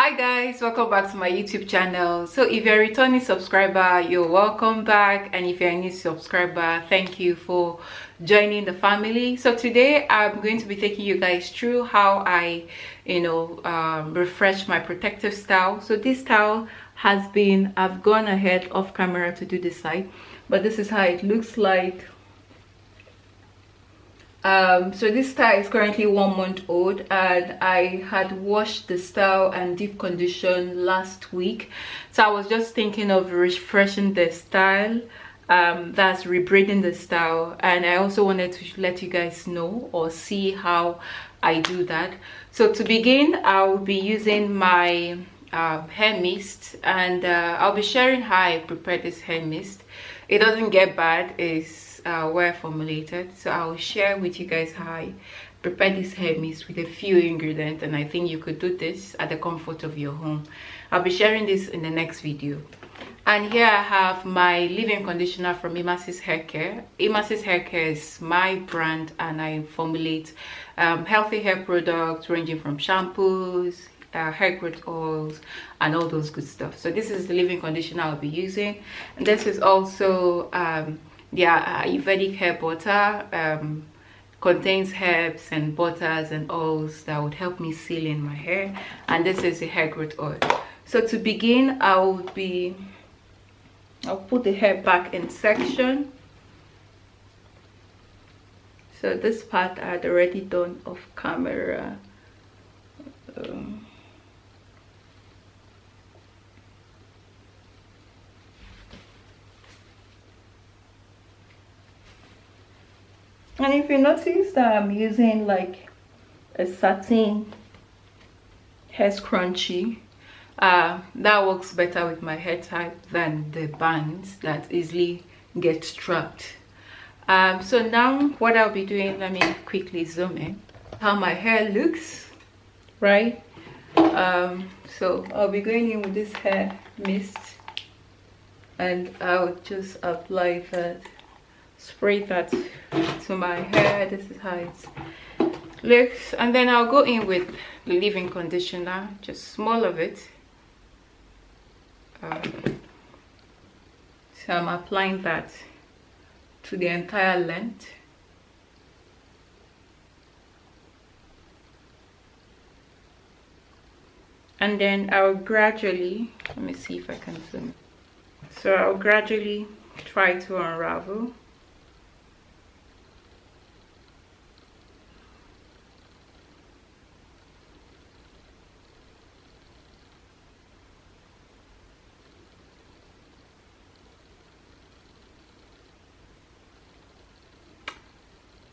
Hi guys, welcome back to my YouTube channel. So if you're a returning subscriber, you're welcome back, and if you're a new subscriber, thank you for joining the family. So today I'm going to be taking you guys through how I refresh my protective style. So this style has been, I've gone ahead off camera to do this side, but this is how it looks like. So this style is currently 1 month old, and I had washed the style and deep condition last week, so I was just thinking of refreshing the style, that's rebraiding the style, and I also wanted to let you guys know or see how I do that. So to begin, I'll be using my hair mist, and I'll be sharing how I prepare this hair mist. It doesn't get bad, it's well formulated, so I'll share with you guys how I prepare this hair mist with a few ingredients, and I think you could do this at the comfort of your home. I'll be sharing this in the next video. And here I have my leave-in conditioner from Imasis Hair Care. Imasis Hair Care is my brand, and I formulate healthy hair products ranging from shampoos, hair growth oils, and all those good stuff. So this is the leave-in conditioner I'll be using, and this is also Ayurvedic hair butter. Contains herbs and butters and oils that would help me seal in my hair, and this is the hair growth oil. So to begin, I'll put the hair back in section. So this part I had already done off camera. And if you notice that I'm using like a satin hair scrunchie, that works better with my hair type than the bands that easily get trapped. So now what I'll be doing, let me quickly zoom in how my hair looks, right? So I'll be going in with this hair mist, and I'll just apply that, spray that to my hair. This is how it looks, and then I'll go in with the leave-in conditioner, just small of it. So I'm applying that to the entire length. And then I'll gradually, let me see if I can zoom. So I'll gradually try to unravel.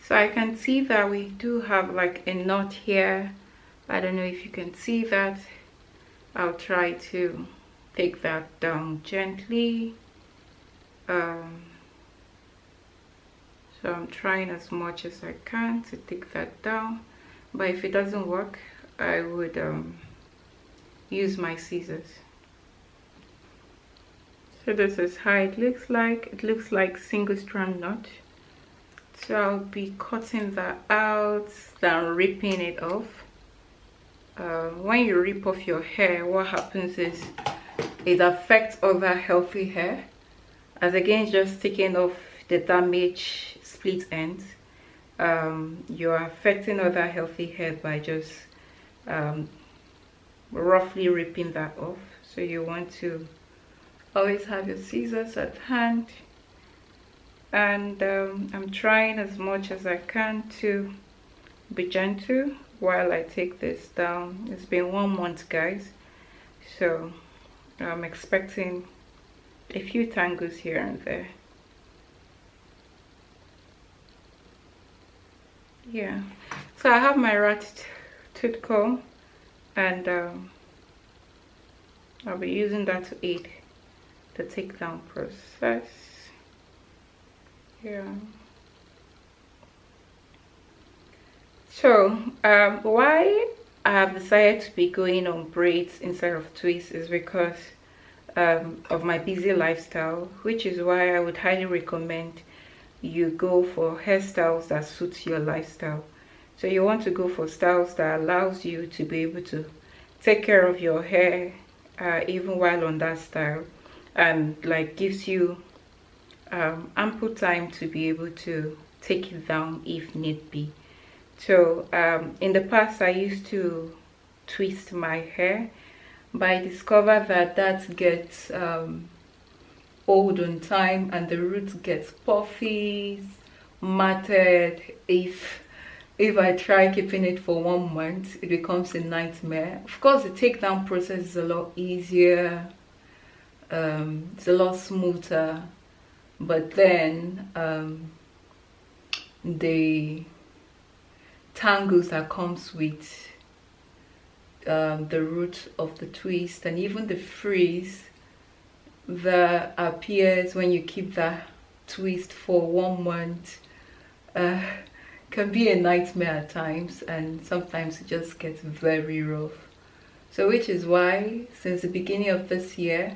So I can see that we do have like a knot here. I don't know if you can see that. I'll try to take that down gently. So I'm trying as much as I can to take that down, but if it doesn't work, I would use my scissors. So this is how it looks like. It looks like single strand knot. So I'll be cutting that out, then ripping it off. When you rip off your hair, what happens is it affects other healthy hair, as against just taking off the damaged split ends. You're affecting other healthy hair by just roughly ripping that off. So you want to always have your scissors at hand, and I'm trying as much as I can to be gentle while I take this down. It's been 1 month, guys, so I'm expecting a few tangles here and there. Yeah, so I have my rat tooth comb, and I'll be using that to aid the takedown process. Yeah. So why I have decided to be going on braids instead of twists is because of my busy lifestyle, which is why I would highly recommend you go for hairstyles that suit your lifestyle. So you want to go for styles that allows you to be able to take care of your hair even while on that style, and like gives you ample time to be able to take it down if need be. So in the past I used to twist my hair, but I discovered that that gets old on time and the roots gets puffy, matted. If I try keeping it for 1 month, it becomes a nightmare. Of course, the takedown process is a lot easier, it's a lot smoother, but then the tangles that comes with the root of the twist, and even the frizz that appears when you keep that twist for 1 month, can be a nightmare at times, and sometimes it just gets very rough. So which is why since the beginning of this year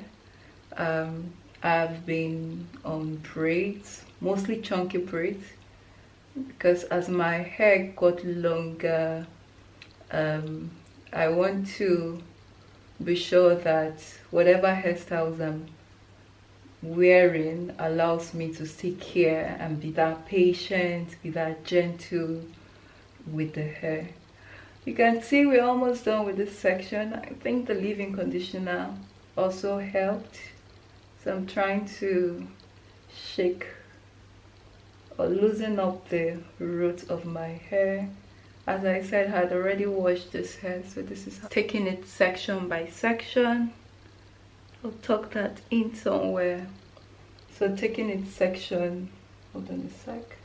I've been on braids, mostly chunky braids, because as my hair got longer, I want to be sure that whatever hairstyles I'm wearing allows me to stick here and be that patient, be that gentle with the hair. You can see we're almost done with this section. I think the leave-in conditioner also helped, so I'm trying to shake or loosen up the roots of my hair. As I said, I had already washed this hair, so this is taking it section by section. I'll tuck that in somewhere. So taking it section, hold on a sec.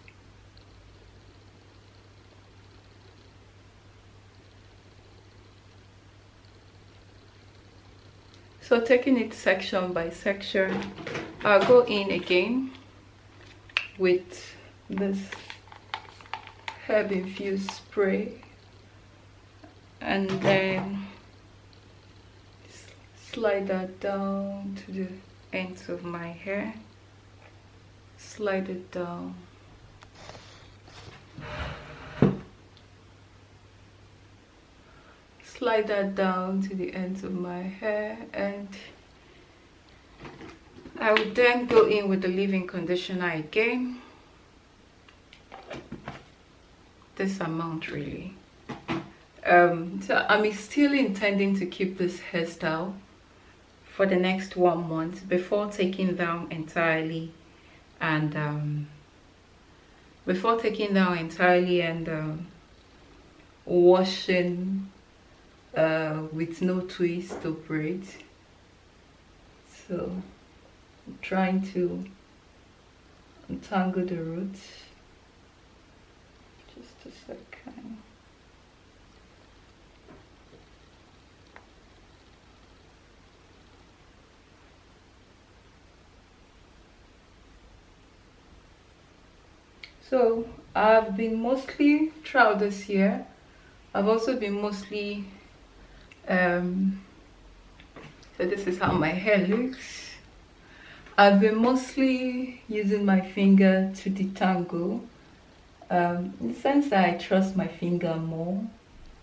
So taking it section by section, I'll go in again with this herb infused spray, and then slide that down to the ends of my hair. Slide it down. Slide that down to the ends of my hair, and I will then go in with the leave-in conditioner again. This amount really. So I'm still intending to keep this hairstyle for the next 1 month before taking down entirely, and washing with no twist or braid. So I'm trying to untangle the roots. Just a second. So I've been mostly throughout this year, I've also been mostly so this is how my hair looks. I've been mostly using my finger to detangle, in the sense that I trust my finger more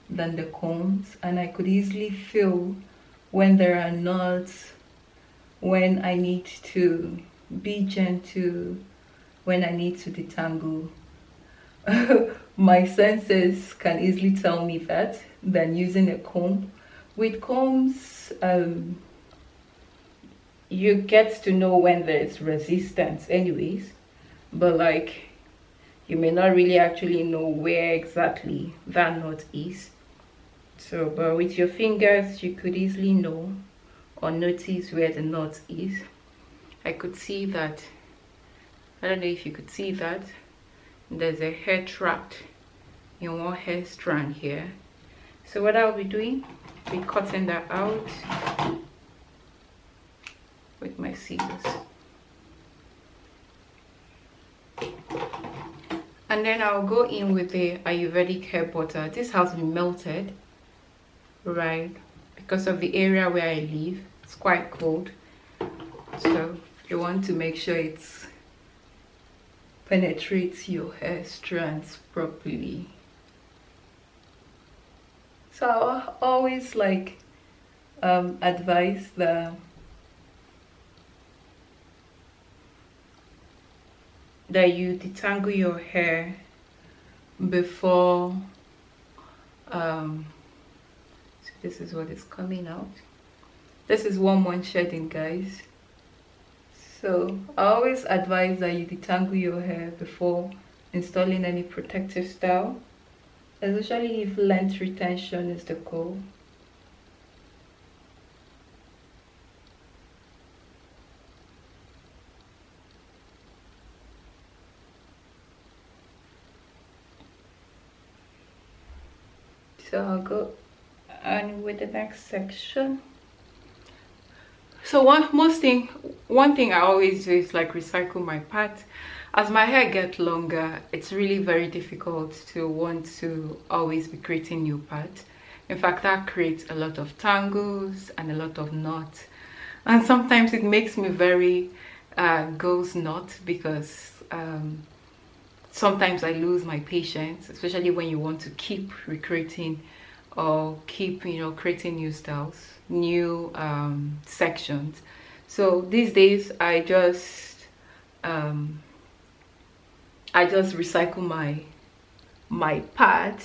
than the combs, and I could easily feel when there are knots, when I need to be gentle, when I need to detangle. My senses can easily tell me that than using a comb. With combs, you get to know when there's resistance anyways, but like you may not really actually know where exactly that knot is. So but with your fingers you could easily know or notice where the knot is. I could see that. I don't know if you could see that there's a hair trapped in one hair strand here. So what I'll be doing, be cutting that out with my scissors, and then I'll go in with the Ayurvedic hair butter. This has been melted, right, because of the area where I live. It's quite cold, so you want to make sure it's penetrates your hair strands properly. So I always like advise that you detangle your hair before so this is what is coming out. This is 1 month shedding, guys. So I always advise that you detangle your hair before installing any protective style, especially if length retention is the goal. So I'll go on with the next section. So one thing I always do is like recycle my parts. As my hair gets longer, it's really very difficult to want to always be creating new parts. In fact, that creates a lot of tangles and a lot of knots, and sometimes it makes me very ghost knot, because sometimes I lose my patience, especially when you want to keep recreating or keep, creating new styles, new sections. So these days I just recycle my part,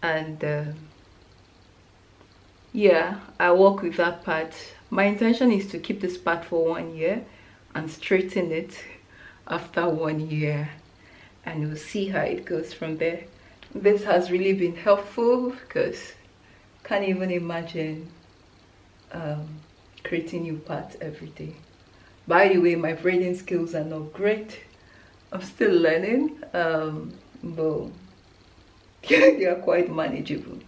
and yeah, I work with that part. My intention is to keep this part for 1 year and straighten it after 1 year, and we'll see how it goes from there. This has really been helpful, because can't even imagine creating new parts every day. By the way, my braiding skills are not great. I'm still learning, but they are quite manageable.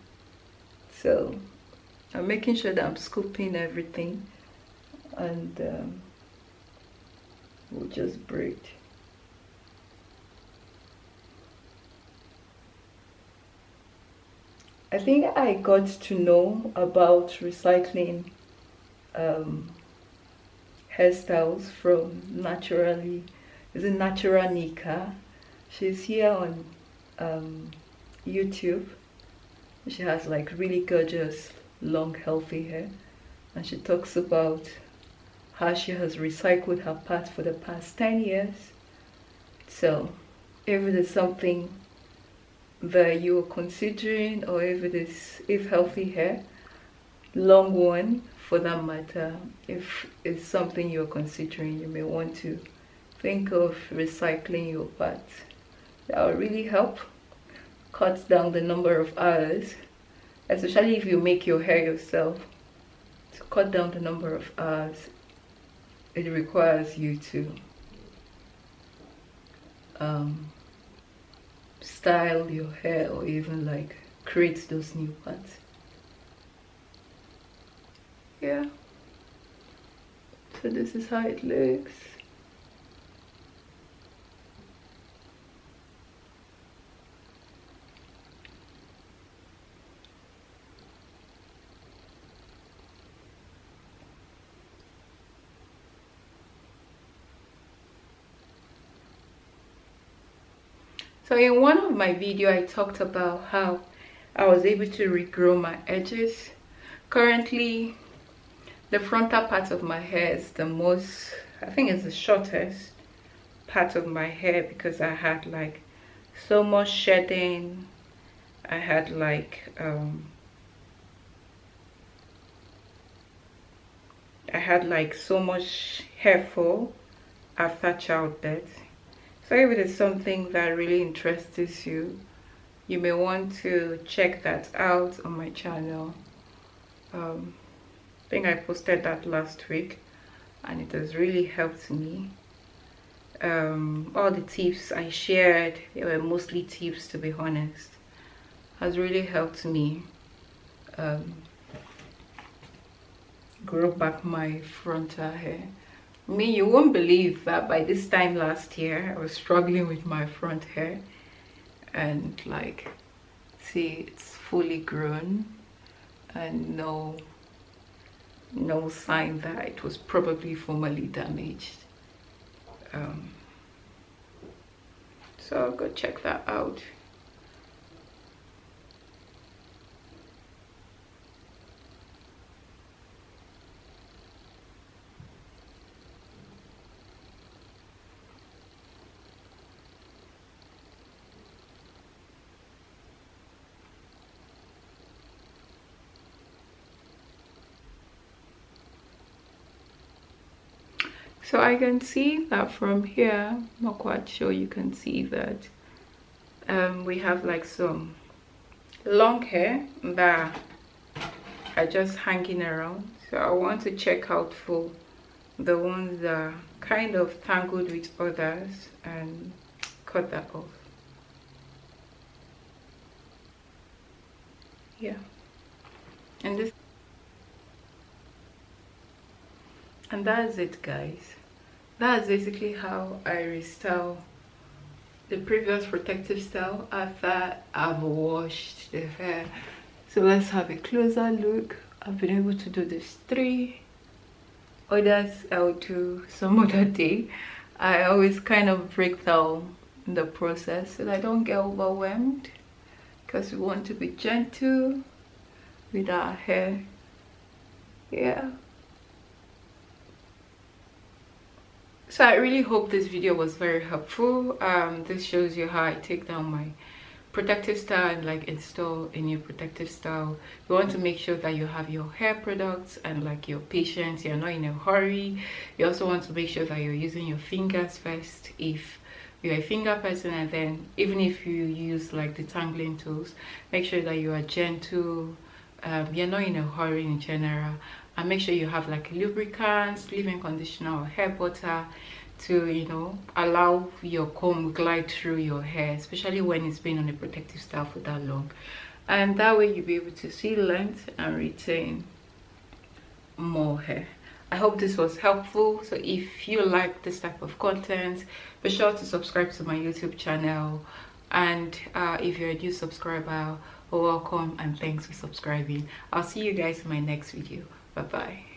So I'm making sure that I'm scooping everything, and we'll just braid. I think I got to know about recycling hairstyles from Natural Nika. She's here on YouTube. She has like really gorgeous long healthy hair, and she talks about how she has recycled her parts for the past 10 years. So if it is something that you're considering, or if healthy hair, long one for that matter, if it's something you're considering, you may want to think of recycling your parts. That will really help cut down the number of hours, especially if you make your hair yourself. To cut down the number of hours it requires you to style your hair, or even like create those new parts. Yeah, so this is how it looks. So in one of my videos I talked about how I was able to regrow my edges. Currently the frontal part of my hair is the most, I think it's the shortest part of my hair, because I had like so much shedding. I had like so much hair fall after childbirth. So if it is something that really interests you, you may want to check that out on my channel. I think I posted that last week, and it has really helped me. All the tips I shared, they were mostly tips, to be honest, has really helped me grow back my frontal hair. You won't believe that by this time last year I was struggling with my front hair, and like, see, it's fully grown and no sign that it was probably formerly damaged. So I'll go check that out. So I can see that from here. I'm not quite sure you can see that we have like some long hair that are just hanging around. So I want to check out for the ones that are kind of tangled with others and cut that off. Yeah, and that's it, guys. That's basically how I restyle the previous protective style after I've washed the hair. So let's have a closer look. I've been able to do this 3. Others I'll do some other day. I always kind of break down the process so that I don't get overwhelmed, because we want to be gentle with our hair. Yeah. So I really hope this video was very helpful. This shows you how I take down my protective style and like install a new protective style. You want to make sure that you have your hair products and like your patience, you're not in a hurry. You also want to make sure that you're using your fingers first if you're a finger person, and then even if you use like detangling tools, make sure that you are gentle. You're not in a hurry in general, and make sure you have like lubricants, leave-in conditioner or hair butter to, you know, allow your comb glide through your hair, especially when it's been on a protective style for that long, and that way you'll be able to see length and retain more hair. I hope this was helpful. So if you like this type of content, be sure to subscribe to my YouTube channel, and if you're a new subscriber, welcome and thanks for subscribing. I'll see you guys in my next video. Bye bye.